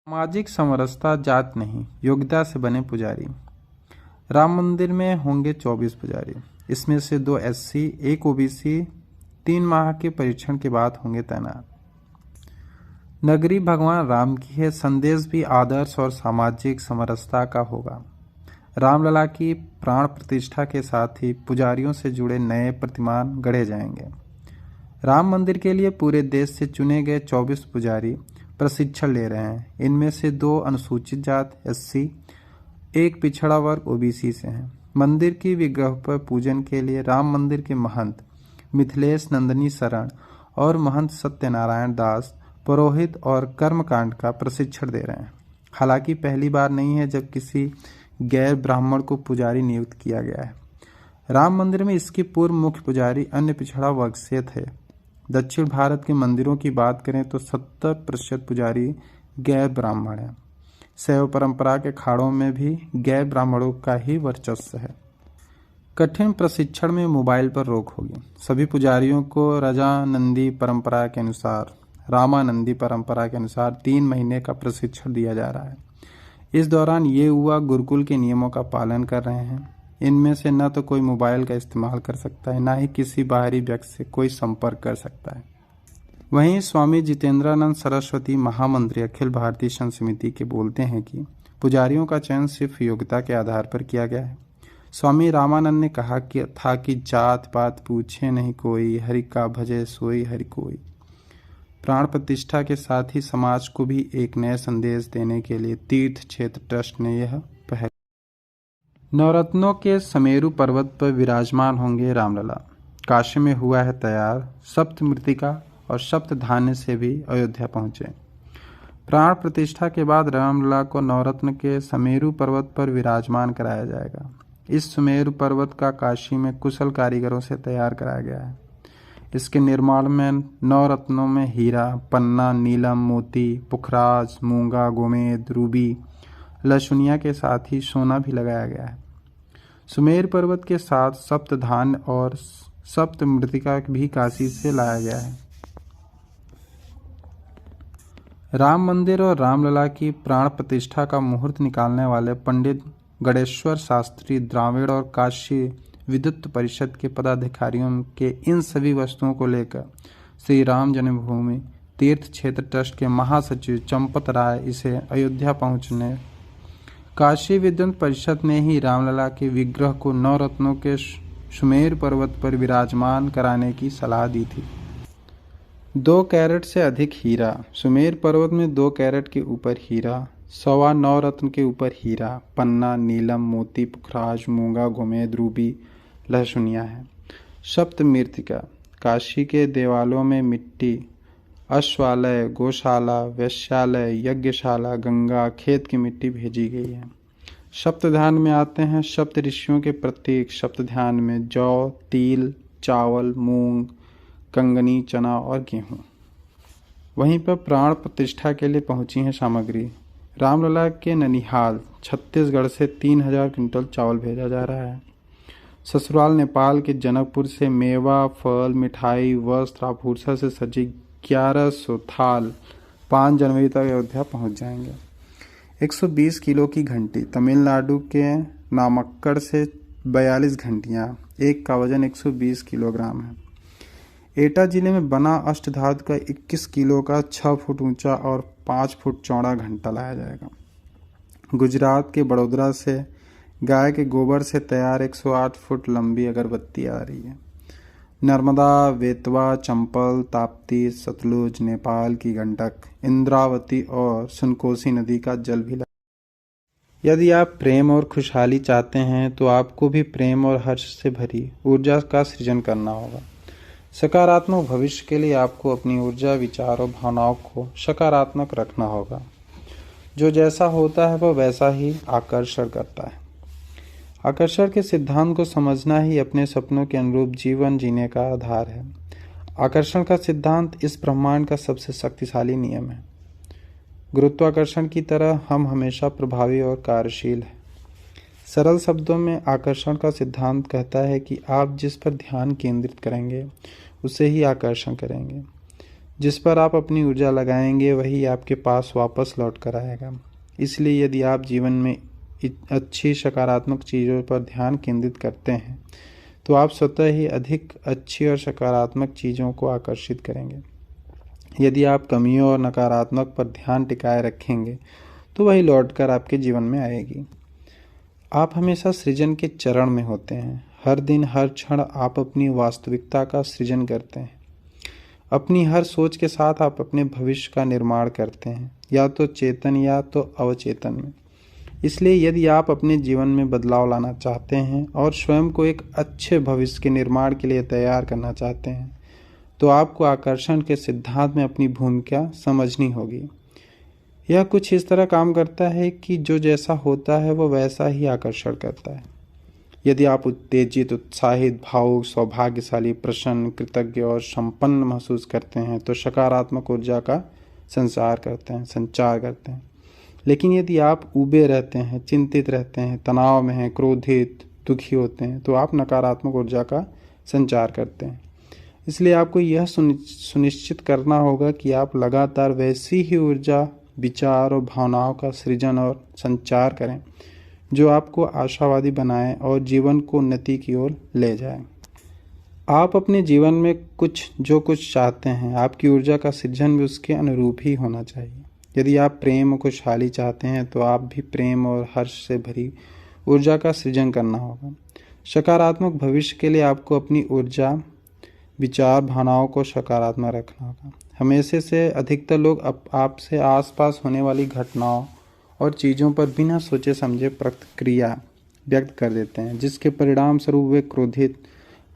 सामाजिक समरसता जात नहीं, योग्यता से बने पुजारी। राम मंदिर में होंगे 24 पुजारी। इसमें से 2 एससी, 1 ओबीसी 3 माह के परीक्षण के बाद होंगे तैनात। नगरी भगवान राम की है, संदेश भी आदर्श और सामाजिक समरसता का होगा। रामलला की प्राण प्रतिष्ठा के साथ ही पुजारियों से जुड़े नए प्रतिमान गढ़े जाएंगे। राम मंदिर के लिए पूरे देश से चुने गए 24 पुजारी प्रशिक्षण ले रहे हैं। इनमें से 2 अनुसूचित जात एससी, 1 पिछड़ा वर्ग ओबीसी से हैं। मंदिर की विग्रह पर पूजन के लिए राम मंदिर के महंत मिथिलेश नंदनी शरण और महंत सत्यनारायण दास पुरोहित और कर्मकांड का प्रशिक्षण दे रहे हैं। हालांकि पहली बार नहीं है जब किसी गैर ब्राह्मण को पुजारी नियुक्त किया गया है। राम मंदिर में इसके पूर्व मुख्य पुजारी अन्य पिछड़ा वर्ग से थे। दक्षिण भारत के मंदिरों की बात करें तो 70% पुजारी गैर ब्राह्मण हैं। शैव परंपरा के अखाड़ों में भी गैर ब्राह्मणों का ही वर्चस्व है। कठिन प्रशिक्षण में मोबाइल पर रोक होगी। सभी पुजारियों को रामानंदी परंपरा के अनुसार 3 महीने का प्रशिक्षण दिया जा रहा है। इस दौरान ये युवा गुरुकुल के नियमों का पालन कर रहे हैं। इनमें से न तो कोई मोबाइल का इस्तेमाल कर सकता है, न ही किसी बाहरी व्यक्ति से कोई संपर्क कर सकता है। वहीं स्वामी जितेंद्रानंद सरस्वती महामंत्री अखिल भारतीय संत समिति के बोलते हैं कि पुजारियों का चयन सिर्फ योग्यता के आधार पर किया गया है। स्वामी रामानंद ने कहा कि जात पात पूछे नहीं कोई, हरि का भजे सोई हरि कोई। प्राण प्रतिष्ठा के साथ ही समाज को भी एक नया संदेश देने के लिए तीर्थ क्षेत्र ट्रस्ट ने यह पहल। नवरत्नों के समेरु पर्वत पर विराजमान होंगे रामलला। काशी में हुआ है तैयार। सप्त मृतिका और सप्त धान्य से भी अयोध्या पहुंचे। प्राण प्रतिष्ठा के बाद रामलला को नवरत्न के समेरु पर्वत पर विराजमान कराया जाएगा। इस सुमेरु पर्वत का काशी में कुशल कारीगरों से तैयार कराया गया है। इसके निर्माण में नवरत्नों में हीरा, पन्ना, नीलम, मोती, पुखराज, मूंगा, गोमेद, रूबी, लहसुनिया के साथ ही सोना भी लगाया गया है। सुमेर पर्वत के साथ सप्त धान्य और सप्त मृतिका भी काशी से लाया गया है। राम मंदिर और रामलला की प्राण प्रतिष्ठा का मुहूर्त निकालने वाले पंडित गणेश्वर शास्त्री द्राविड़ और काशी विद्युत परिषद के पदाधिकारियों के इन सभी वस्तुओं को लेकर श्री राम जन्मभूमि तीर्थ क्षेत्र ट्रस्ट के महासचिव चंपत राय इसे अयोध्या पहुंचने काशी विद्युत परिषद ने ही रामलला के विग्रह को नवरत्नों के सुमेर पर्वत पर विराजमान कराने की सलाह दी थी। 2 कैरेट से अधिक हीरा। सुमेर पर्वत में 2 कैरेट के ऊपर हीरा, 9.25 रत्न के ऊपर हीरा, पन्ना, नीलम, मोती, पुखराज, मूंगा, गोमेद, रूबी, लहसुनिया है। सप्त मृतिका। काशी के देवालयों में मिट्टी, अश्वालय, गौशाला, वैश्यालय, यज्ञशाला, गंगा, खेत की मिट्टी भेजी गई है। सप्त ध्यान में आते हैं सप्त ऋषियों के प्रतीक। सप्त ध्यान में जौ, तिल, चावल, मूंग, कंगनी, चना और गेहूं। वहीं पर प्राण प्रतिष्ठा के लिए पहुंची है सामग्री। रामलला के ननिहाल छत्तीसगढ़ से 3000 क्विंटल चावल भेजा जा रहा है। ससुराल नेपाल के जनकपुर से मेवा, फल, मिठाई, वस्त्र, आभूषण से सजी 1100 थाल 5 जनवरी तक अयोध्या पहुंच जाएंगे। 120 किलो की घंटी। तमिलनाडु के नामक्कड़ से 42 घंटियां, एक का वजन 120 किलोग्राम है। एटा जिले में बना अष्टधातु का 21 किलो का 6 फुट ऊंचा और 5 फुट चौड़ा घंटा लाया जाएगा। गुजरात के बड़ोदरा से गाय के गोबर से तैयार 108 फुट लंबी अगरबत्ती आ रही है। नर्मदा, बेतवा, चंपल, ताप्ती, सतलुज, नेपाल की गंडक, इंद्रावती और सुनकोसी नदी का जल भी यदि आप प्रेम और खुशहाली चाहते हैं तो आपको भी प्रेम और हर्ष से भरी ऊर्जा का सृजन करना होगा। सकारात्मक भविष्य के लिए आपको अपनी ऊर्जा, विचार और भावनाओं को सकारात्मक रखना होगा। जो जैसा होता है वह वैसा ही आकर्षण करता है। आकर्षण के सिद्धांत को समझना ही अपने सपनों के अनुरूप जीवन जीने का आधार है। आकर्षण का सिद्धांत इस ब्रह्मांड का सबसे शक्तिशाली नियम है। गुरुत्वाकर्षण की तरह हम हमेशा प्रभावी और कार्यशील हैं। सरल शब्दों में आकर्षण का सिद्धांत कहता है कि आप जिस पर ध्यान केंद्रित करेंगे उसे ही आकर्षण करेंगे। जिस पर आप अपनी ऊर्जा लगाएंगे वही आपके पास वापस लौट कर आएगा। इसलिए यदि आप जीवन में अच्छी सकारात्मक चीज़ों पर ध्यान केंद्रित करते हैं तो आप स्वतः ही अधिक अच्छी और सकारात्मक चीज़ों को आकर्षित करेंगे। यदि आप कमियों और नकारात्मक पर ध्यान टिकाए रखेंगे तो वही लौटकर आपके जीवन में आएगी। आप हमेशा सृजन के चरण में होते हैं। हर दिन हर क्षण आप अपनी वास्तविकता का सृजन करते हैं। अपनी हर सोच के साथ आप अपने भविष्य का निर्माण करते हैं, या तो चेतन या तो अवचेतन में। इसलिए यदि आप अपने जीवन में बदलाव लाना चाहते हैं और स्वयं को एक अच्छे भविष्य के निर्माण के लिए तैयार करना चाहते हैं तो आपको आकर्षण के सिद्धांत में अपनी भूमिका समझनी होगी। यह कुछ इस तरह काम करता है कि जो जैसा होता है वो वैसा ही आकर्षण करता है। यदि आप उत्तेजित, उत्साहित, भावुक, सौभाग्यशाली, प्रसन्न, कृतज्ञ और संपन्न महसूस करते हैं तो सकारात्मक ऊर्जा का संचार करते हैं। लेकिन यदि आप ऊबे रहते हैं, चिंतित रहते हैं, तनाव में हैं, क्रोधित, दुखी होते हैं तो आप नकारात्मक ऊर्जा का संचार करते हैं। इसलिए आपको यह सुनिश्चित करना होगा कि आप लगातार वैसी ही ऊर्जा, विचार और भावनाओं का सृजन और संचार करें जो आपको आशावादी बनाए और जीवन को उन्नति की ओर ले जाए। आप अपने जीवन में जो कुछ चाहते हैं, आपकी ऊर्जा का सृजन भी उसके अनुरूप ही होना चाहिए। यदि आप प्रेम और खुशहाली चाहते हैं तो आप भी प्रेम और हर्ष से भरी ऊर्जा का सृजन करना होगा। सकारात्मक भविष्य के लिए आपको अपनी ऊर्जा, विचार, भावनाओं को सकारात्मक रखना होगा। हमेशा से अधिकतर लोग आपसे आसपास होने वाली घटनाओं और चीज़ों पर बिना सोचे समझे प्रतिक्रिया व्यक्त कर देते हैं, जिसके परिणाम स्वरूप वे क्रोधित,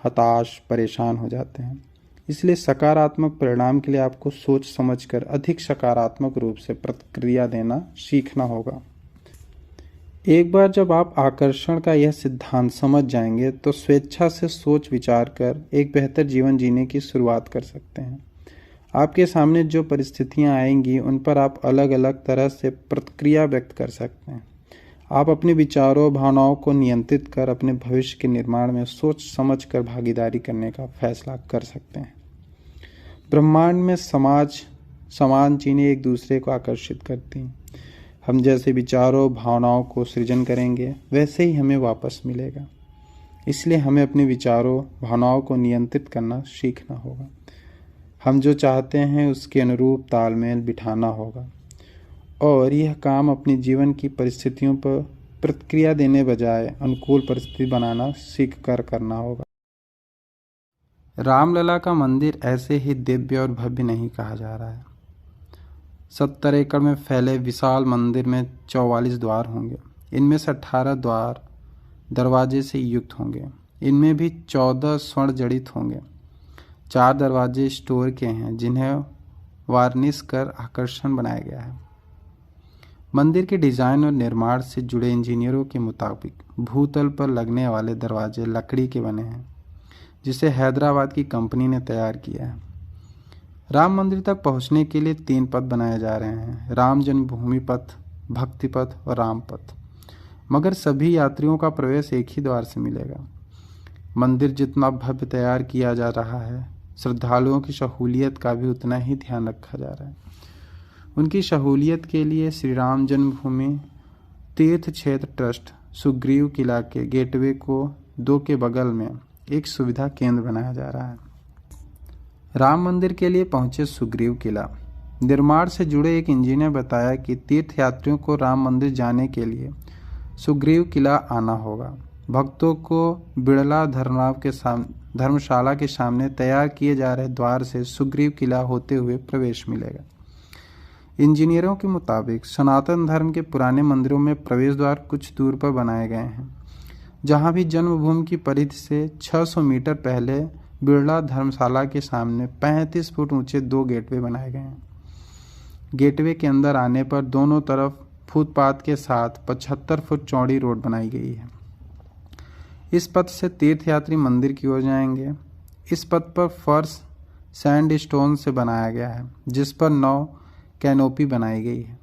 हताश, परेशान हो जाते हैं। इसलिए सकारात्मक परिणाम के लिए आपको सोच समझकर अधिक सकारात्मक रूप से प्रतिक्रिया देना सीखना होगा। एक बार जब आप आकर्षण का यह सिद्धांत समझ जाएंगे तो स्वेच्छा से सोच विचार कर एक बेहतर जीवन जीने की शुरुआत कर सकते हैं। आपके सामने जो परिस्थितियां आएंगी उन पर आप अलग अलग तरह से प्रतिक्रिया व्यक्त कर सकते हैं। आप अपने विचारों, भावनाओं को नियंत्रित कर अपने भविष्य के निर्माण में सोच समझ कर भागीदारी करने का फैसला कर सकते हैं। ब्रह्मांड में समान चीज़ें एक दूसरे को आकर्षित करती हैं। हम जैसे विचारों, भावनाओं को सृजन करेंगे वैसे ही हमें वापस मिलेगा। इसलिए हमें अपने विचारों, भावनाओं को नियंत्रित करना सीखना होगा। हम जो चाहते हैं उसके अनुरूप तालमेल बिठाना होगा और यह काम अपने जीवन की परिस्थितियों पर प्रतिक्रिया देने बजाय अनुकूल परिस्थिति बनाना सीख कर करना होगा। रामलला का मंदिर ऐसे ही दिव्य और भव्य नहीं कहा जा रहा है। 70 एकड़ में फैले विशाल मंदिर में 44 द्वार होंगे। इनमें से 18 द्वार दरवाजे से युक्त होंगे। इनमें भी 14 स्वर्ण जड़ित होंगे। 4 दरवाजे स्टोर के हैं जिन्हें वार्निश कर आकर्षण बनाया गया है। मंदिर के डिजाइन और निर्माण से जुड़े इंजीनियरों के मुताबिक भूतल पर लगने वाले दरवाजे लकड़ी के बने हैं, जिसे हैदराबाद की कंपनी ने तैयार किया है। राम मंदिर तक पहुंचने के लिए 3 पथ बनाए जा रहे हैं: राम जन्मभूमि पथ, भक्ति पथ और राम पथ। मगर सभी यात्रियों का प्रवेश एक ही द्वार से मिलेगा। मंदिर जितना भव्य तैयार किया जा रहा है, श्रद्धालुओं की सहूलियत का भी उतना ही ध्यान रखा जा रहा है। उनकी सहूलियत के लिए श्री राम जन्मभूमि तीर्थ क्षेत्र ट्रस्ट सुग्रीव किला के गेटवे को 2 के बगल में एक सुविधा केंद्र बनाया जा रहा है। राम मंदिर के लिए पहुंचे सुग्रीव किला। निर्माण से जुड़े एक इंजीनियर बताया कि तीर्थ यात्रियों को राम मंदिर जाने के लिए सुग्रीव किला आना होगा। भक्तों को बिड़ला धर्मशाला के सामने तैयार किए जा रहे द्वार से सुग्रीव किला होते हुए प्रवेश मिलेगा। इंजीनियरों के मुताबिक सनातन धर्म के पुराने मंदिरों में प्रवेश द्वार कुछ दूर पर बनाए गए हैं, जहां भी जन्मभूमि की परिधि से 600 मीटर पहले बिड़ला धर्मशाला के सामने 35 फुट ऊंचे 2 गेटवे बनाए गए हैं। गेटवे के अंदर आने पर दोनों तरफ फुटपाथ के साथ 75 फुट चौड़ी रोड बनाई गई है। इस पथ से तीर्थयात्री मंदिर की ओर जाएंगे। इस पथ पर फर्श सैंडस्टोन से बनाया गया है, जिस पर 9 कैनोपी बनाई गई है।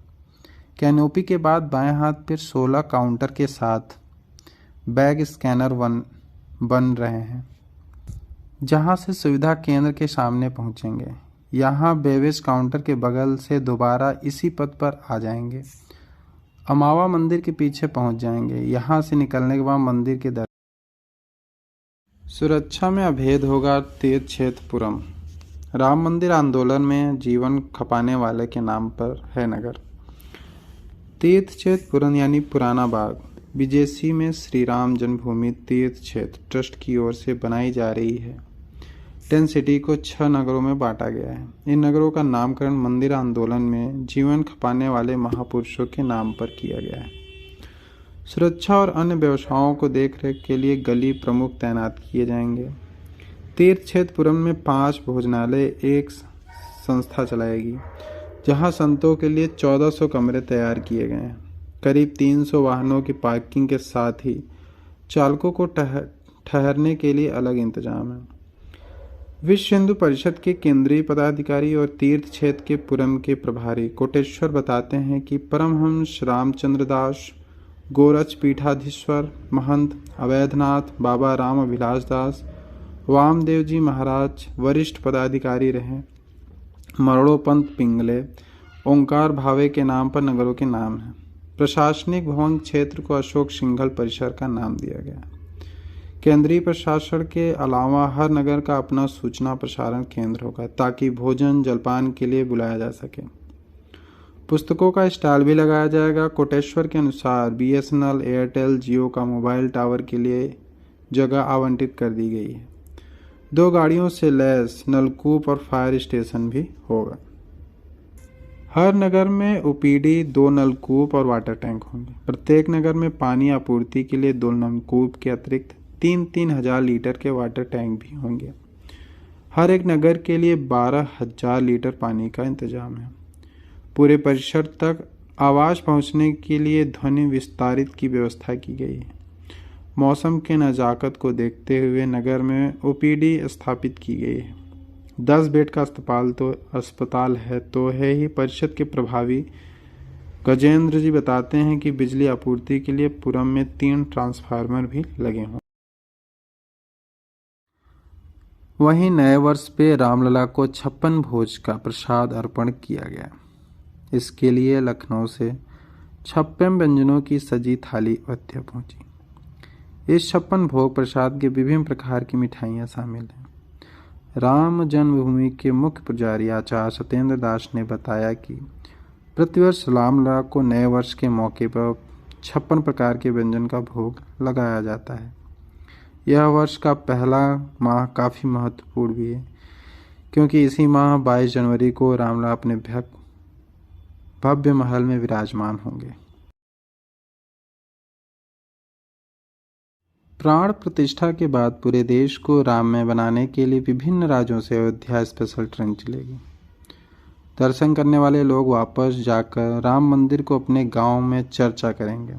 कैनोपी के बाद बाएं हाथ पर 16 काउंटर के साथ बैग स्कैनर बन रहे हैं, जहां से सुविधा केंद्र के सामने पहुंचेंगे। यहाँ बेवेज काउंटर के बगल से दोबारा इसी पथ पर आ जाएंगे। अमावा मंदिर के पीछे पहुंच जाएंगे। यहाँ से निकलने के बाद मंदिर के दर सुरक्षा में अभेद होगा तीर्थक्षेत्रपुरम। राम मंदिर आंदोलन में जीवन खपाने वाले के नाम पर है नगर। तीर्थक्षेत्रपुरम यानी पुराना बाग बीजेसी में श्री राम जन्मभूमि तीर्थ क्षेत्र ट्रस्ट की ओर से बनाई जा रही है। 10 सिटी को 6 नगरों में बांटा गया है। इन नगरों का नामकरण मंदिर आंदोलन में जीवन खपाने वाले महापुरुषों के नाम पर किया गया है। सुरक्षा और अन्य व्यवसायों को देखरेख के लिए गली प्रमुख तैनात किए जाएंगे। तीर्थ क्षेत्रपुरम में 5 भोजनालय एक संस्था चलाएगी, जहां संतों के लिए 1400 कमरे तैयार किए गए हैं। करीब 300 वाहनों की पार्किंग के साथ ही चालकों को ठहरने के लिए अलग इंतजाम है। विश्व हिंदू परिषद के केंद्रीय पदाधिकारी और तीर्थ क्षेत्र के पुरम के प्रभारी कोटेश्वर बताते हैं कि परमहंस रामचंद्र दास, गोरच पीठाधीश्वर महंत अवैधनाथ, बाबा राम अभिलाष दास, वामदेव जी महाराज वरिष्ठ पदाधिकारी रहे। मरणोपंत पिंगले, ओंकार भावे के नाम पर नगरों के नाम हैं। प्रशासनिक भवन क्षेत्र को अशोक सिंघल परिसर का नाम दिया गया। केंद्रीय प्रशासन के अलावा हर नगर का अपना सूचना प्रसारण केंद्र होगा, ताकि भोजन जलपान के लिए बुलाया जा सके। पुस्तकों का स्टॉल भी लगाया जाएगा। कोटेश्वर के अनुसार BSNL, एयरटेल, जियो का मोबाइल टावर के लिए जगह आवंटित कर दी गई है। 2 गाड़ियों से लैस नलकूप और फायर स्टेशन भी होगा। हर नगर में OPD, 2 नलकूप और वाटर टैंक होंगे। प्रत्येक नगर में पानी आपूर्ति के लिए 2 नलकूप के अतिरिक्त 3-3 हजार लीटर के वाटर टैंक भी होंगे। हर एक नगर के लिए 12,000 लीटर पानी का इंतजाम है। पूरे परिसर तक आवाज पहुंचने के लिए ध्वनि विस्तारित की व्यवस्था की गई है। मौसम के नज़ाकत को देखते हुए नगर में OPD स्थापित की गई है। 10 बेड का अस्पताल है तो है ही। परिषद के प्रभावी गजेंद्र जी बताते हैं कि बिजली आपूर्ति के लिए पुरम में 3 ट्रांसफार्मर भी लगे हों। वहीं नए वर्ष पे रामलला को 56 भोज का प्रसाद अर्पण किया गया। इसके लिए लखनऊ से 56 व्यंजनों की सजी थाली अयोध्या पहुंची। इस 56 भोग प्रसाद के विभिन्न प्रकार की मिठाइयाँ शामिल हैं। राम जन्मभूमि के मुख्य पुजारी आचार्य सत्येंद्र दास ने बताया कि प्रतिवर्ष रामलला को नए वर्ष के मौके पर 56 प्रकार के व्यंजन का भोग लगाया जाता है। यह वर्ष का पहला माह काफ़ी महत्वपूर्ण भी है, क्योंकि इसी माह 22 जनवरी को रामलला अपने भव्य महल में विराजमान होंगे। प्राण प्रतिष्ठा के बाद पूरे देश को राममय बनाने के लिए विभिन्न राज्यों से अयोध्या स्पेशल ट्रेन चलेगी। दर्शन करने वाले लोग वापस जाकर राम मंदिर को अपने गांव में चर्चा करेंगे।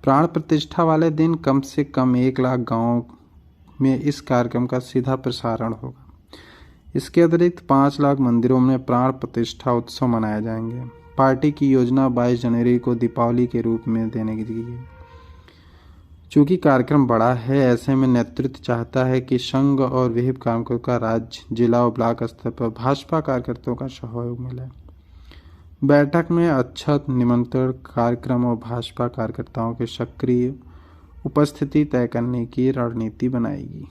प्राण प्रतिष्ठा वाले दिन कम से कम 1 लाख गाँव में इस कार्यक्रम का सीधा प्रसारण होगा। इसके अतिरिक्त 5 लाख मंदिरों में प्राण प्रतिष्ठा उत्सव मनाए जाएंगे। पार्टी की योजना 22 जनवरी को दीपावली के रूप में देने की है। चूंकि कार्यक्रम बड़ा है, ऐसे में नेतृत्व चाहता है कि संघ और विहिप कार्मिकों का राज्य, जिला और ब्लॉक स्तर पर भाजपा कार्यकर्ताओं का सहयोग मिले। बैठक में अक्षत निमंत्रण कार्यक्रम और भाजपा कार्यकर्ताओं के सक्रिय उपस्थिति तय करने की रणनीति बनाएगी।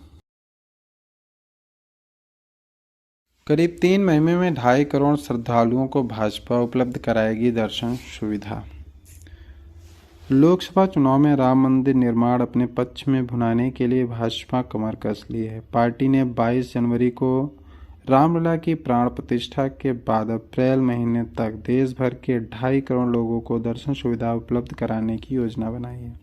करीब 3 महीने में 2.5 करोड़ श्रद्धालुओं को भाजपा उपलब्ध कराएगी दर्शन सुविधा। लोकसभा चुनाव में राम मंदिर निर्माण अपने पक्ष में भुनाने के लिए भाजपा कमर कस ली है। पार्टी ने 22 जनवरी को रामलला की प्राण प्रतिष्ठा के बाद अप्रैल महीने तक देश भर के 2.5 करोड़ लोगों को दर्शन सुविधा उपलब्ध कराने की योजना बनाई है।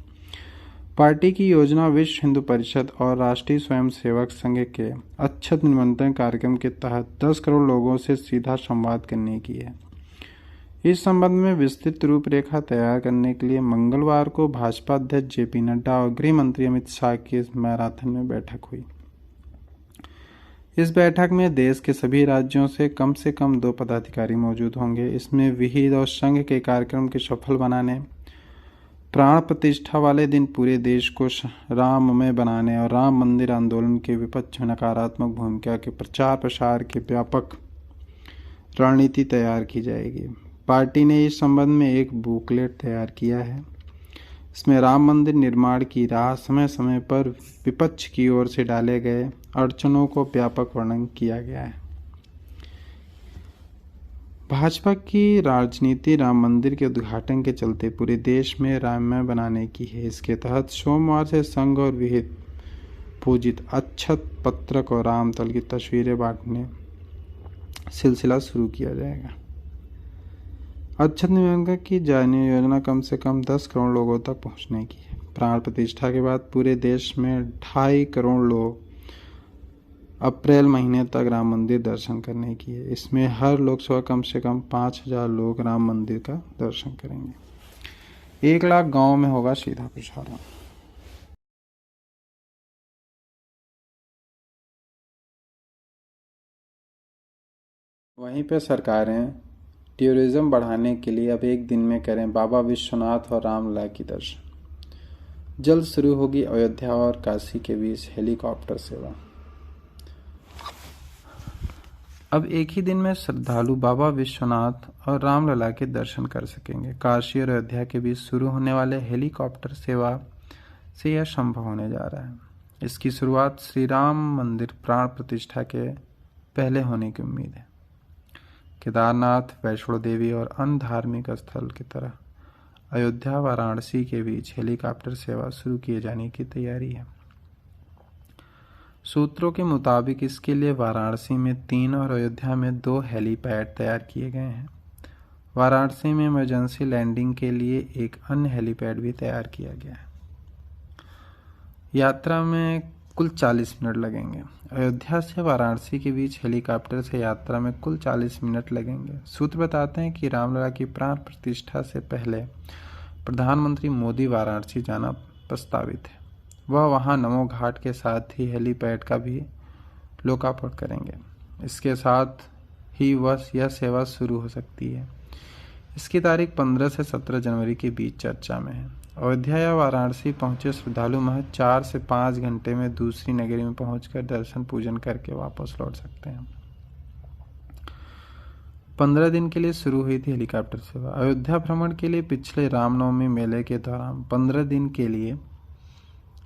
पार्टी की योजना विश्व हिंदू परिषद और राष्ट्रीय स्वयंसेवक संघ के अक्षत निमंत्रण कार्यक्रम के तहत 10 करोड़ लोगों से सीधा संवाद करने की है। इस संबंध में विस्तृत रूपरेखा तैयार करने के लिए मंगलवार को भाजपा अध्यक्ष JP नड्डा और गृह मंत्री अमित शाह की मैराथन में बैठक हुई। इस बैठक में देश के सभी राज्यों से कम 2 पदाधिकारी मौजूद होंगे। इसमें विहिप और संघ के कार्यक्रम के सफल बनाने, प्राण प्रतिष्ठा वाले दिन पूरे देश को राममय बनाने और राम मंदिर आंदोलन के विपक्ष में नकारात्मक भूमिका के प्रचार प्रसार के व्यापक रणनीति तैयार की जाएगी। पार्टी ने इस संबंध में एक बुकलेट तैयार किया है। इसमें राम मंदिर निर्माण की राह समय समय पर विपक्ष की ओर से डाले गए अड़चनों को व्यापक वर्णन किया गया है। भाजपा की राजनीति राम मंदिर के उद्घाटन के चलते पूरे देश में राममय बनाने की है। इसके तहत सोमवार से संघ और विहित पूजित अक्षत पत्रक और रामतल की तस्वीरें बांटने सिलसिला शुरू किया जाएगा। अक्षत निवेदन की जाने योजना कम से कम 10 करोड़ लोगों तक पहुंचने की है। प्राण प्रतिष्ठा के बाद पूरे देश में 2.5 करोड़ लोग अप्रैल महीने तक राम मंदिर दर्शन करने की है। इसमें हर लोकसभा कम से कम 5,000 लोग राम मंदिर का दर्शन करेंगे। 1 लाख गांव में होगा सीधा प्रसारण। वहीं पर सरकारें टूरिज्म बढ़ाने के लिए अब एक दिन में करें बाबा विश्वनाथ और रामलला की दर्शन। जल्द शुरू होगी अयोध्या और काशी के बीच हेलीकॉप्टर सेवा। अब एक ही दिन में श्रद्धालु बाबा विश्वनाथ और रामलला के दर्शन कर सकेंगे। काशी और अयोध्या के बीच शुरू होने वाले हेलीकॉप्टर सेवा से यह संभव होने जा रहा है। इसकी शुरुआत श्री राम मंदिर प्राण प्रतिष्ठा के पहले होने की उम्मीद है। केदारनाथ, वैष्णो देवी और अन्य धार्मिक स्थल की तरह अयोध्या वाराणसी के बीच हेलीकॉप्टर सेवा शुरू किए जाने की तैयारी है। सूत्रों के मुताबिक इसके लिए वाराणसी में 3 और अयोध्या में 2 हेलीपैड तैयार किए गए हैं। वाराणसी में इमरजेंसी लैंडिंग के लिए एक अन्य हेलीपैड भी तैयार किया गया है। यात्रा में कुल 40 मिनट लगेंगे। अयोध्या से वाराणसी के बीच हेलीकॉप्टर से यात्रा में कुल 40 मिनट लगेंगे। सूत्र बताते हैं कि रामलला की प्राण प्रतिष्ठा से पहले प्रधानमंत्री मोदी वाराणसी जाना प्रस्तावित है। वह वहां नमो घाट के साथ ही हेलीपैड का भी लोकार्पण करेंगे। इसके साथ ही यह सेवा शुरू हो सकती है। इसकी तारीख 15 से 17 जनवरी के बीच चर्चा में है। अयोध्या या वाराणसी पहुंचे श्रद्धालु महज 4 से 5 घंटे में दूसरी नगरी में पहुंचकर दर्शन पूजन करके वापस लौट सकते हैं। 15 दिन के लिए शुरू हुई थी हेलीकॉप्टर सेवा। अयोध्या भ्रमण के लिए पिछले रामनवमी मेले के दौरान 15 दिन के लिए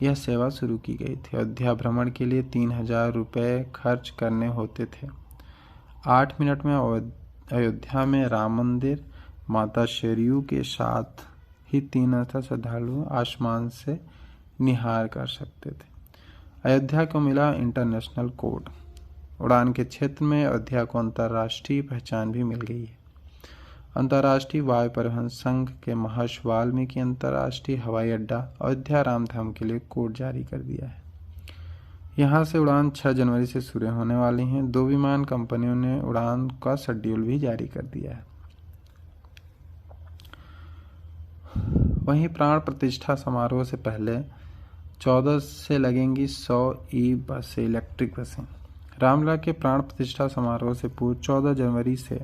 यह सेवा शुरू की गई थी। अयोध्या भ्रमण के लिए 3,000 रुपये खर्च करने होते थे। 8 मिनट में अयोध्या में राम मंदिर, माता शेरयू के साथ ही 3 श्रद्धालु आसमान से निहार कर सकते थे। अयोध्या को मिला इंटरनेशनल कोड। उड़ान के क्षेत्र में अयोध्या को अंतर्राष्ट्रीय पहचान भी मिल गई है। अंतर्राष्ट्रीय वायु परिवहन संघ के महर्षि वाल्मीकि अंतर्राष्ट्रीय हवाई अड्डा अयोध्या रामधाम के लिए कोड जारी कर दिया है। यहां से उड़ान 6 जनवरी से शुरू होने वाली हैं। 2 विमान कंपनियों ने उड़ान का शेड्यूल भी जारी कर दिया है। वहीं प्राण प्रतिष्ठा समारोह से पहले 14 से लगेंगी 100 ई बसें, इलेक्ट्रिक बसें। रामलला के प्राण प्रतिष्ठा समारोह से पूर्व 14 जनवरी से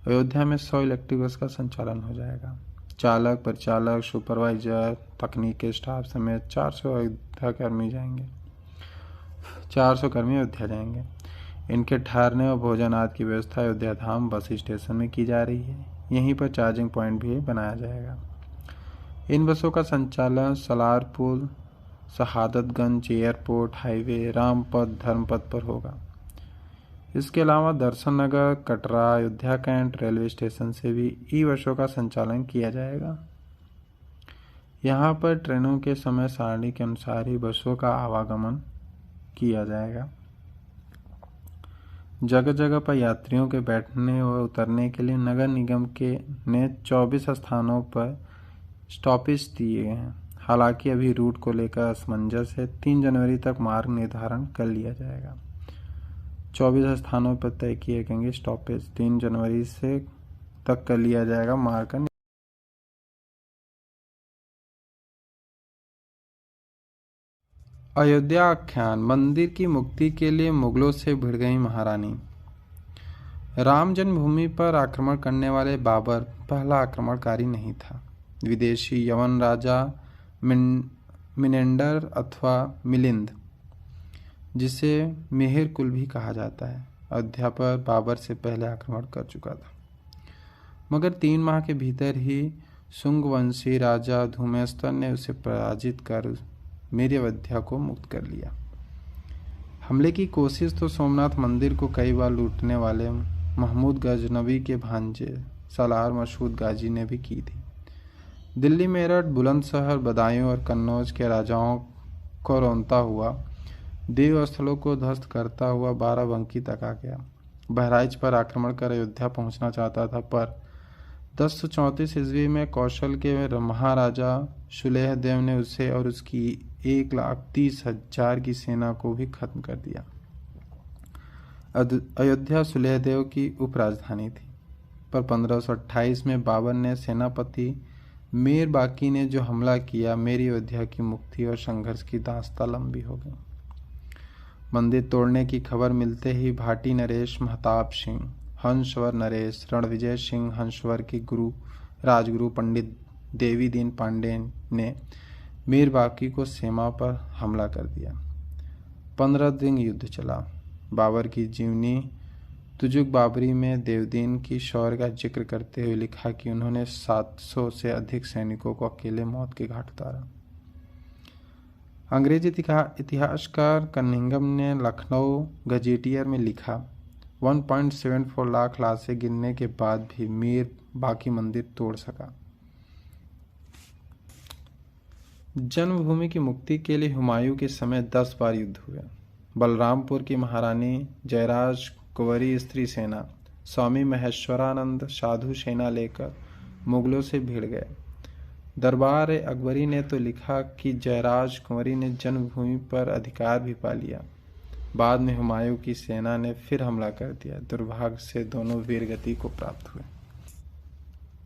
अयोध्या में 100 इलेक्ट्रिक बस का संचालन हो जाएगा। चालक, परिचालक, सुपरवाइजर, तकनीकी स्टाफ समेत 400 अयोध्या कर्मी जाएंगे। 400 कर्मी अयोध्या जाएंगे। इनके ठहरने और भोजन आदि की व्यवस्था अयोध्या धाम बस स्टेशन में की जा रही है। यहीं पर चार्जिंग पॉइंट भी बनाया जाएगा। इन बसों का संचालन सलारपुर, शहादतगंज, एयरपोर्ट, हाईवे, रामपथ, धर्मपथ पर होगा। इसके अलावा Darshan Nagar, Katra, Ayodhya cantt railway station से भी ई बसों का संचालन किया जाएगा। यहाँ पर ट्रेनों के समय सारणी के अनुसार ही बसों का आवागमन किया जाएगा। जगह जगह पर यात्रियों के बैठने व उतरने के लिए नगर निगम के ने 24 स्थानों पर स्टॉपेज दिए हैं। हालांकि अभी रूट को लेकर असमंजस है। 3 जनवरी तक मार्ग निर्धारण कर लिया जाएगा। 24 स्थानों पर तय किए गएंगे स्टॉपेज। 3 जनवरी से तक कर लिया जाएगा मार्ग का। अयोध्या आख्यान। मंदिर की मुक्ति के लिए मुगलों से भिड़ गई महारानी। राम जन्मभूमि पर आक्रमण करने वाले बाबर पहला आक्रमणकारी नहीं था। विदेशी यवन राजा मिनेंडर अथवा मिलिंद, जिसे मेहर कुल भी कहा जाता है, अयोध्या पर बाबर से पहले आक्रमण कर चुका था, मगर 3 माह के भीतर ही शुंगवंशी राजा धूमेश्वर ने उसे पराजित कर मेरी अयोध्या को मुक्त कर लिया। हमले की कोशिश तो सोमनाथ मंदिर को कई बार लूटने वाले महमूद गजनवी के भांजे सलार मसूद गाजी ने भी की थी। दिल्ली, मेरठ, बुलंदशहर, बदायूं और कन्नौज के राजाओं को रौंदता हुआ, देव स्थलों को ध्वस्त करता हुआ बाराबंकी तक आ गया। बहराइच पर आक्रमण कर अयोध्या पहुंचना चाहता था, पर 1034 ईस्वी में कौशल के महाराजा सुलेहदेव ने उसे और उसकी 1,30,000 की सेना को भी खत्म कर दिया। अयोध्या सुलेहदेव की उपराजधानी थी, पर 1528 में बाबर ने सेनापति मीर बाकी ने जो हमला किया, मेरी अयोध्या की मुक्ति और संघर्ष की दास्तां लंबी हो गई। मंदिर तोड़ने की खबर मिलते ही भाटी नरेश महताब सिंह, हंसवर नरेश, रणविजय सिंह हंसवर के राजगुरु पंडित देवी दीन पांडे ने मीर बाकी को सीमा पर हमला कर दिया। 15 दिन युद्ध चला। बाबर की जीवनी तुजुक बाबरी में देवदीन की शौर्य का जिक्र करते हुए लिखा कि उन्होंने 700 से अधिक सैनिकों को अकेले मौत के घाट उतारा। अंग्रेजी इतिहासकार कनिंघम ने लखनऊ गजेटियर में लिखा, 1.74 लाख लाशें गिरने के बाद भी मीर बाकी मंदिर तोड़ सका। जन्मभूमि की मुक्ति के लिए हुमायूं के समय 10 बार युद्ध हुए। बलरामपुर की महारानी जयराज कुंवरी स्त्री सेना, स्वामी महेश्वरानंद साधु सेना लेकर मुगलों से भिड़ गए। दरबार अकबरी ने तो लिखा कि जयराज कुंवरी ने जन्मभूमि पर अधिकार भी पा लिया। बाद में हुमायूं की सेना ने फिर हमला कर दिया। दुर्भाग्य से दोनों वीरगति को प्राप्त हुए।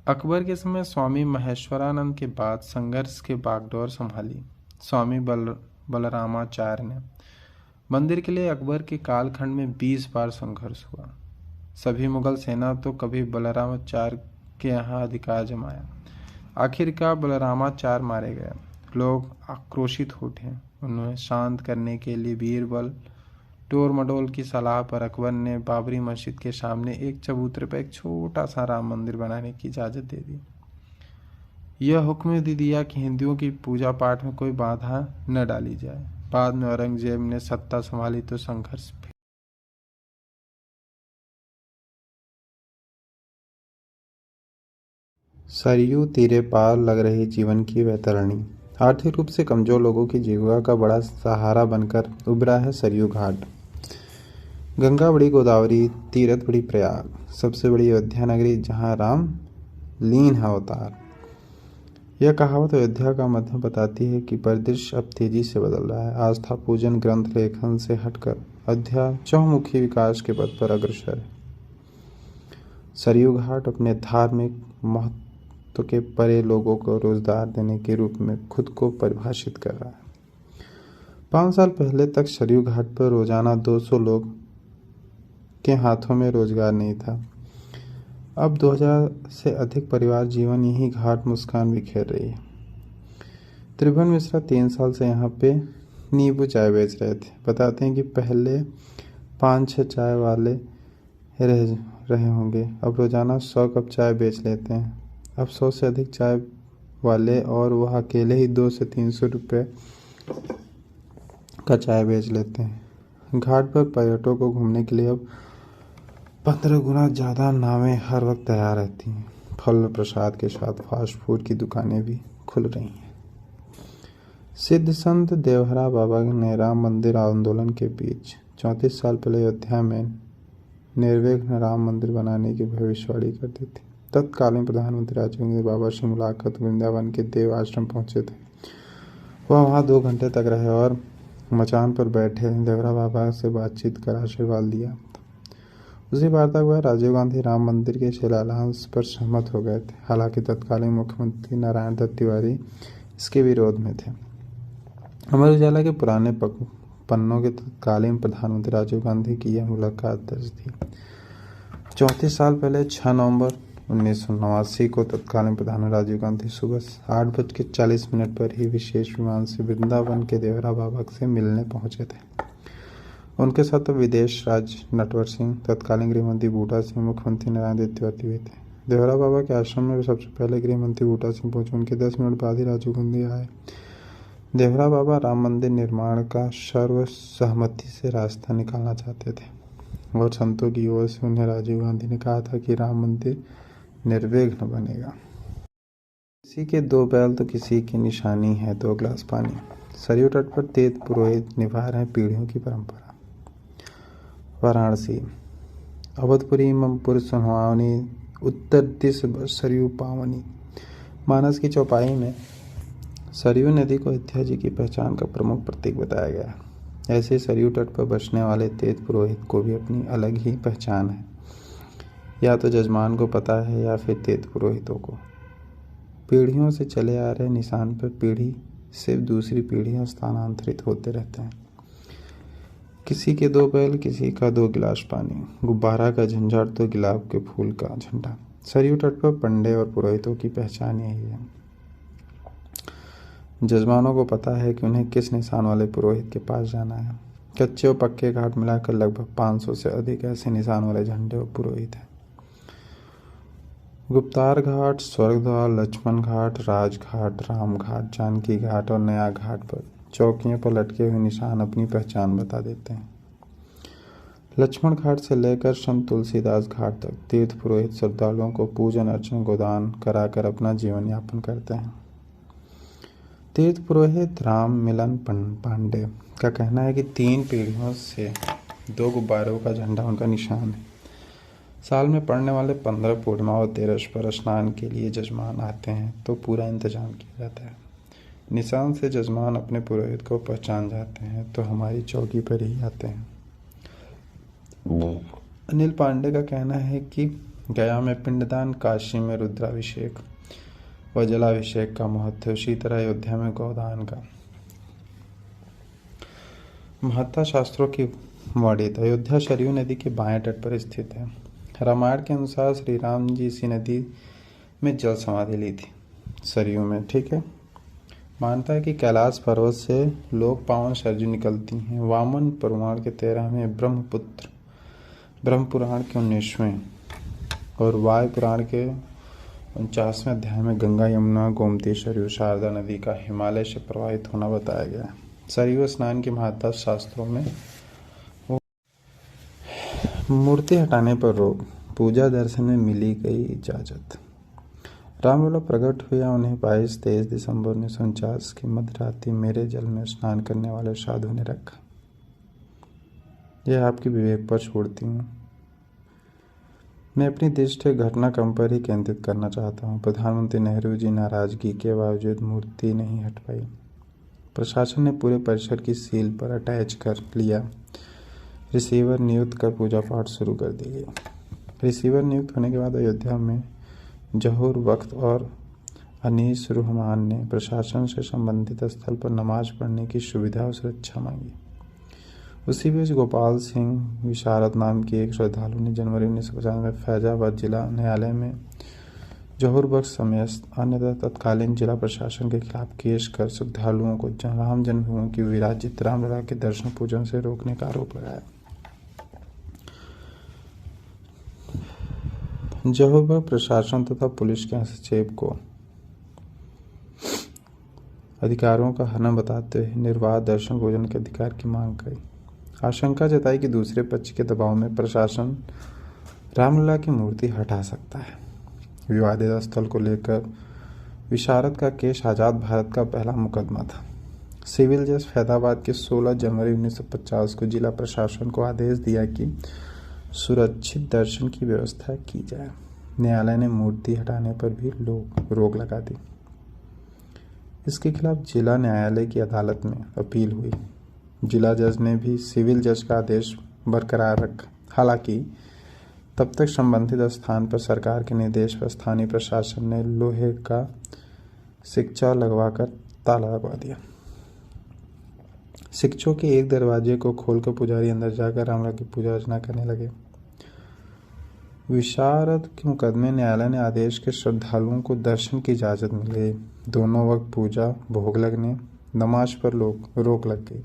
अकबर के समय स्वामी महेश्वरानंद के बाद संघर्ष के बागडोर संभाली स्वामी बलरामाचार्य ने। मंदिर के लिए अकबर के कालखंड में 20 बार संघर्ष हुआ। सभी मुगल सेना तो कभी बलरामाचार्य के यहाँ अधिकार जमाया। आखिरकार बलरामाचार्य मारे गए। लोग आक्रोशित हो उठे। उन्हें शांत करने के लिए बीरबल टोर मडोल की सलाह पर अकबर ने बाबरी मस्जिद के सामने एक चबूतरे पर एक छोटा सा राम मंदिर बनाने की इजाज़त दे दी। यह हुक्म दे दिया कि हिंदुओं की पूजा पाठ में कोई बाधा न डाली जाए। बाद में औरंगजेब ने सत्ता संभाली तो संघर्ष सरयू तीरे पार लग रही जीवन की वैतरणी। आर्थिक रूप से कमजोर लोगों की जीविका का बड़ा सहारा बनकर उभरा है सरयू घाट। गंगा बड़ी गोदावरी, तीरथ बड़ी प्रयाग, सबसे बड़ी अयोध्या नगरी जहाँ राम लीन है अवतार। यह कहावत अयोध्या का मध्य बताती है कि परिदृश्य अब तेजी से बदल रहा है। आस्था पूजन ग्रंथ लेखन से हटकर अयोध्या चहुमुखी विकास के पथ पर अग्रसर है। सरयू घाट अपने धार्मिक महत्व के परे लोगों को रोजगार देने के रूप में खुद को परिभाषित कर रहा है। 5 साल पहले तक सरयू घाट पर रोजाना 200 लोग के हाथों में रोजगार नहीं था। अब 2000 से अधिक परिवार जीवन यही घाट मुस्कान बिखेर रही है। त्रिभुवन मिश्रा 3 साल से यहाँ पे नींबू चाय बेच रहे थे। बताते हैं कि पहले 5-6 चाय वाले रहे होंगे, अब रोजाना 100 कप चाय बेच लेते हैं। अब 100 से अधिक चाय वाले और वह अकेले ही 200 से 300 रुपये का चाय बेच लेते हैं। घाट पर पर्यटकों को घूमने के लिए अब 15 गुना ज़्यादा नावें हर वक्त तैयार रहती हैं। फल प्रसाद के साथ फास्ट फूड की दुकानें भी खुल रही हैं। सिद्ध संत देवहरा बाबा ने राम मंदिर आंदोलन के बीच 34 साल पहले अयोध्या में निर्विघ्न राम मंदिर बनाने की भविष्यवाणी कर दी थी। तत्कालीन प्रधानमंत्री राजीव गांधी बाबा से मुलाकात वृंदावन के देव आश्रम पहुंचे थे। वह वहां 2 घंटे तक रहे और मचान पर बैठे देवरा बाबा से बातचीत कर आशीर्वाद लिया। उसी वार्ता के बाद राजीव गांधी राम मंदिर के शिलान्यास पर सहमत हो गए थे। हालांकि तत्कालीन मुख्यमंत्री नारायण दत्त तिवारी इसके विरोध में थे। अमर उजाला के पुराने पन्नों के तत्कालीन प्रधानमंत्री राजीव गांधी की यह मुलाकात दर्ज थी। 34 साल पहले 6 नवंबर 1989 को तत्कालीन प्रधानमंत्री राजीव गांधी सुबह 8:40 पर ही विशेष विमान से वृंदावन के देवरा बाबा से मिलने पहुंचे थे। उनके साथ विदेश राज नटवर सिंह, तत्कालीन गृहमंत्री बूटा सिंह, मुख्यमंत्री नारायण तिवारी भी थे। देवरा बाबा के आश्रम में सबसे पहले गृहमंत्री बूटा सिंह पहुंचे। उनके 10 मिनट बाद ही राजीव गांधी आए। देवरा बाबा राम मंदिर निर्माण का सर्वसहमति से रास्ता निकालना चाहते थे और संतों की ओर से उन्हें राजीव गांधी ने कहा था कि राम मंदिर निर्विघ्न बनेगा। किसी के 2 बैल तो किसी की निशानी है 2 गिलास पानी। सरयू तट पर तीर्थ पुरोहित निभा रहे पीढ़ियों की परंपरा। वाराणसी, अवधपुरी ममपुर सुहावनी, उत्तर दिश सरयू पावनी। मानस की चौपाई में सरयू नदी को अयोध्या जी की पहचान का प्रमुख प्रतीक बताया गया है। ऐसे सरयू तट पर बसने वाले तीर्थ पुरोहित को भी अपनी अलग ही पहचान है। या तो जजमान को पता है या फिर तीर्थ पुरोहितों को। पीढ़ियों से चले आ रहे निशान पर पीढ़ी से दूसरी पीढ़ियां स्थानांतरित होते रहते हैं। किसी के 2 बैल, किसी का 2 गिलास पानी, गुब्बारा का झंझाट तो गुलाब के फूल का झंडा। सरयू तट पर पंडे और पुरोहितों की पहचान यही है। जजमानों को पता है कि उन्हें किस निशान वाले पुरोहित के पास जाना है। कच्चे और पक्के घाट मिलाकर लगभग 500 से अधिक ऐसे निशान वाले झंडे और पुरोहित हैं। गुप्तार घाट, स्वर्गद्वार, लक्ष्मण घाट, राजघाट, राम घाट, जानकी घाट और नया घाट पर चौकियों पर लटके हुए निशान अपनी पहचान बता देते हैं। लक्ष्मण घाट से लेकर संत तुलसीदास घाट तक तीर्थ पुरोहित श्रद्धालुओं को पूजन अर्चन गोदान कराकर अपना जीवन यापन करते हैं। तीर्थ पुरोहित राम मिलन पांडे का कहना है कि 3 पीढ़ियों से 2 गुब्बारों का झंडा उनका निशान है। साल में पड़ने वाले 15 पूर्णिमा और 13 पर स्नान के लिए जजमान आते हैं तो पूरा इंतजाम किया जाता है। निशान से जजमान अपने पुरोहित को पहचान जाते हैं तो हमारी चौकी पर ही आते हैं। अनिल पांडे का कहना है कि गया में पिंडदान, काशी में रुद्राभिषेक व जलाभिषेक का महत्व, उसी तरह अयोध्या में गौदान का महत्ता शास्त्रों की वर्णित। अयोध्या सरयू नदी के बाएं तट पर स्थित है। रामायण के अनुसार श्री राम जी इसी नदी में जल समाधि ली थी, सरयू में। ठीक है। मानता है कि कैलाश पर्वत से लोक पावन सरयू निकलती हैं। वामन पुराण के 13वें, ब्रह्म पुराण के 19वें और वायु पुराण के 49वें अध्याय में गंगा, यमुना, गोमती, सरयू, शारदा नदी का हिमालय से प्रवाहित होना बताया गया है। सरयू स्नान की महत्ता शास्त्रों में। मूर्ति हटाने पर रोक, पूजा दर्शन में मिली गई इजाजत। रामलला प्रकट हुआ उन्हें 22-23 दिसंबर 1949 की मध्यरात्रि मेरे जल में स्नान करने वाले साधु ने रखा। यह आपकी विवेक पर छोड़ती हूँ। मैं अपनी दृष्टि घटनाक्रम पर ही केंद्रित करना चाहता हूँ। प्रधानमंत्री नेहरू जी नाराजगी के बावजूद मूर्ति नहीं हट पाई। प्रशासन ने पूरे परिसर की सील पर अटैच कर लिया। रिसीवर नियुक्त कर पूजा पाठ शुरू कर दी गई। रिसीवर नियुक्त होने के बाद अयोध्या में जहूर वक्त और अनीस रहमान ने प्रशासन से संबंधित स्थल पर नमाज पढ़ने की सुविधा और सुरक्षा मांगी। उसी बीच गोपाल सिंह विशारद नाम की एक श्रद्धालु ने जनवरी 1950 में फैजाबाद जिला न्यायालय में जहूर बख्श समेत अन्य तत्कालीन जिला प्रशासन के खिलाफ केस कर श्रद्धालुओं को राम जन्मभूमि की विराजित रामलला के दर्शन पूजन से रोकने का आरोप लगाया। जहूर बख्श प्रशासन तथा पुलिस के हस्तक्षेप को अधिकारों का हनन बताते हुए निर्बाध दर्शन पूजन के अधिकार की मांग की। आशंका जताई कि दूसरे पक्ष के दबाव में प्रशासन रामलला की मूर्ति हटा सकता है। विवादित स्थल को लेकर विशारद का केस आज़ाद भारत का पहला मुकदमा था। सिविल जज फैजाबाद के 16 जनवरी 1950 को जिला प्रशासन को आदेश दिया कि सुरक्षित दर्शन की व्यवस्था की जाए। न्यायालय ने मूर्ति हटाने पर भी रोक लगा दी। इसके खिलाफ जिला न्यायालय की अदालत में अपील हुई। जिला जज ने भी सिविल जज का आदेश बरकरार रखा। हालांकि तब तक संबंधित स्थान पर सरकार के निर्देश पर स्थानीय प्रशासन ने लोहे का सिक्चा लगवाकर ताला लगवा दिया। सिक्चों के एक दरवाजे को खोलकर पुजारी अंदर जाकर रामलला की पूजा अर्चना करने लगे। विशारद के मुकदमे न्यायालय ने आदेश के श्रद्धालुओं को दर्शन की इजाज़त मिल गई। दोनों वक्त पूजा, भोग लगने, नमाज पर रोक लग गई।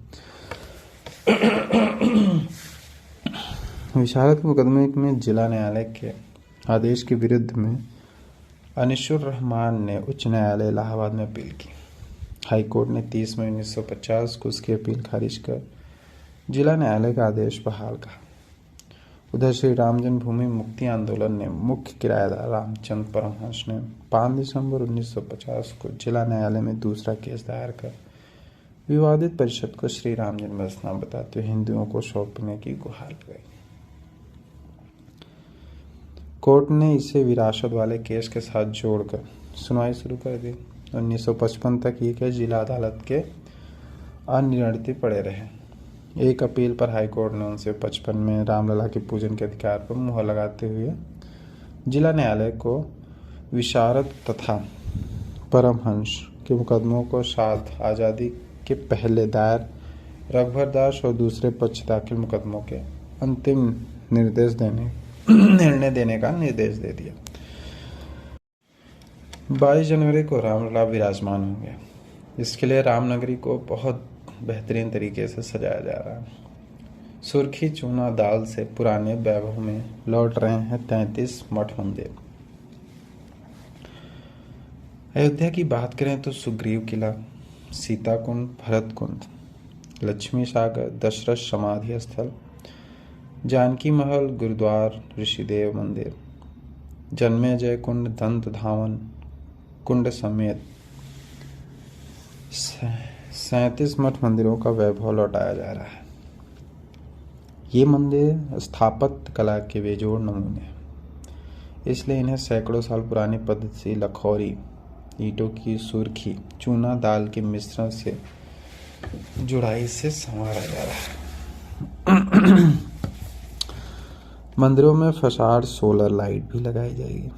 विशारद मुकदमे में जिला न्यायालय के आदेश के विरुद्ध में अनिसुर रहमान ने उच्च न्यायालय इलाहाबाद में अपील की। हाईकोर्ट ने 30 मई 1950 को उसकी अपील खारिज कर जिला न्यायालय का आदेश बहाल कहा। उधर श्री राम जन्मभूमि मुक्ति आंदोलन ने मुख्य किराएदार रामचंद्र परमहंस ने 5 दिसंबर 1950 को जिला न्यायालय में दूसरा केस दायर कर विवादित परिषद को श्री राम जन्म स्थान बताते हुए हिंदुओं को सौंपने की गुहार लगाई। कोर्ट ने इसे विरासत वाले केस के साथ जोड़कर सुनवाई शुरू कर दी। 1955 तक ये केस जिला अदालत के अनिर्णित पड़े रहे। एक अपील पर हाईकोर्ट ने 1955 में रामलला के पूजन के अधिकार पर मुहर लगाते हुए जिला न्यायालय को विशारद तथा परमहंस के मुकदमों को साथ आज़ादी के पहले दायर रघुवर दास और दूसरे पक्ष दाखिल मुकदमों के अंतिम निर्णय देने का निर्देश दे दिया। 22 जनवरी को रामलला विराजमान होंगे। इसके लिए रामनगरी को बहुत बेहतरीन तरीके से सजाया जा रहा है। सुर्खी चूना दाल से पुराने वैभव में लौट रहे हैं 33 मठ मंदिर। अयोध्या की बात करें तो सुग्रीव किला, सीता कुंड, भरत कुंड, लक्ष्मी सागर, दशरथ समाधि स्थल, जानकी महल, गुरुद्वार, ऋषिदेव मंदिर, जन्मेजय कुंड, दंत धावन कुंड समेत 37 मठ मंदिरों का वैभव लौटाया जा रहा है। ये मंदिर स्थापत्य कला के बेजोड़ नमूने हैं, इसलिए इन्हें सैकड़ों साल पुरानी पद्धति से लखौरी ईंटों की सुर्खी चूना दाल के मिश्रण से जुड़ाई से संवारा जा रहा है। मंदिरों में फसाड सोलर लाइट भी लगाई जाएगी,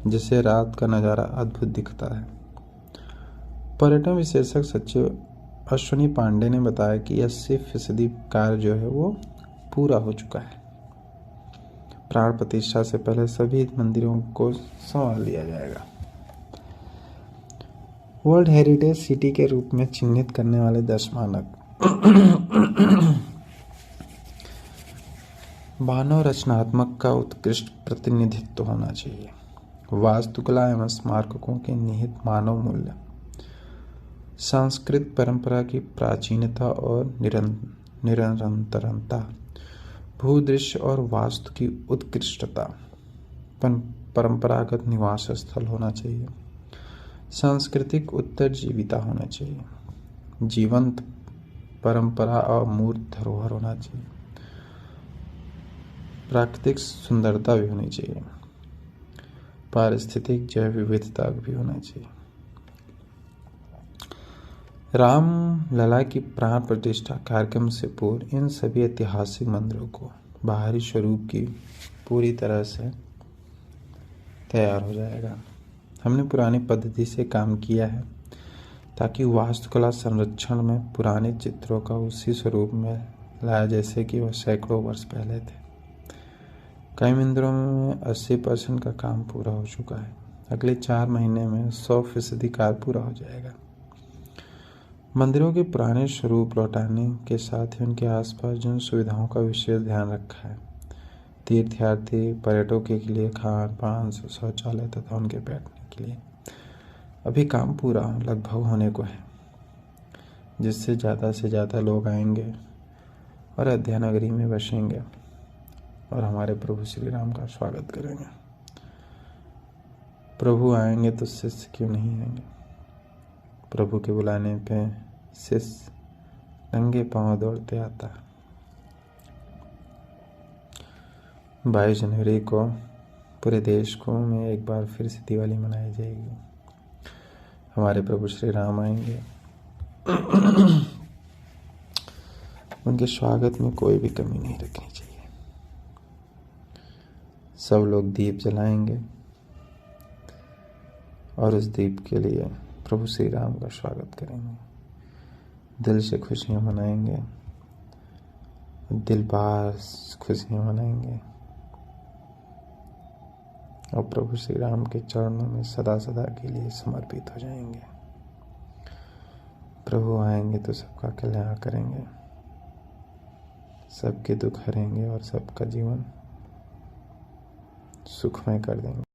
जिससे रात का नज़ारा अद्भुत दिखता है। पर्यटन विशेषज्ञ सचिव अश्विनी पांडे ने बताया कि 80% कार्य जो है वो पूरा हो चुका है। प्राण प्रतिष्ठा से पहले सभी मंदिरों को संभाल लिया जाएगा। वर्ल्ड हेरिटेज सिटी के रूप में चिन्हित करने वाले 10 मानक मानव रचनात्मक का उत्कृष्ट प्रतिनिधित्व होना चाहिए। वास्तुकला एवं स्मारकों के निहित मानव मूल्य, सांस्कृतिक परंपरा की प्राचीनता और निरंतरता, भूदृश्य और वास्तु की उत्कृष्टता, परंपरागत निवास स्थल होना चाहिए, सांस्कृतिक उत्तरजीविता होना चाहिए, जीवंत परंपरा और मूर्त धरोहर होना चाहिए, प्राकृतिक सुंदरता भी होनी चाहिए, पारिस्थितिक जैव विविधता भी होना चाहिए। राम लला की प्राण प्रतिष्ठा कार्यक्रम से पूर्व इन सभी ऐतिहासिक मंदिरों को बाहरी स्वरूप की पूरी तरह से तैयार हो जाएगा। हमने पुरानी पद्धति से काम किया है ताकि वास्तुकला संरक्षण में पुराने चित्रों का उसी स्वरूप में लाया जैसे कि वह सैकड़ों वर्ष पहले थे। कई मंदिरों में 80% का काम पूरा हो चुका है। अगले 4 महीने में 100% कार्य पूरा हो जाएगा। मंदिरों के पुराने स्वरूप लौटाने के साथ ही उनके आसपास जिन सुविधाओं का विशेष ध्यान रखा है, तीर्थयात्री पर्यटकों के लिए खान पान, शौचालय तथा उनके बैठने के लिए, अभी काम पूरा लगभग होने को है, जिससे ज़्यादा से ज़्यादा लोग आएंगे और अयोध्या नगरी में बसेंगे और हमारे प्रभु श्री राम का स्वागत करेंगे। प्रभु आएंगे तो शिष्य क्यों नहीं आएंगे? प्रभु के बुलाने पे शिष्य नंगे पांव दौड़ते आता है। 22 जनवरी को पूरे देश को में एक बार फिर से दिवाली मनाई जाएगी। हमारे प्रभु श्री राम आएंगे। उनके स्वागत में कोई भी कमी नहीं रखनी चाहिए। सब लोग दीप जलाएंगे और उस दीप के लिए प्रभु श्री राम का स्वागत करेंगे, दिल से खुशियाँ मनाएंगे, दिल बार खुशियाँ मनाएंगे और प्रभु श्री राम के चरणों में सदा सदा के लिए समर्पित हो जाएंगे। प्रभु आएंगे तो सबका कल्याण करेंगे। सबके दुख हरेंगे और सबका जीवन सुखमय कर देंगे।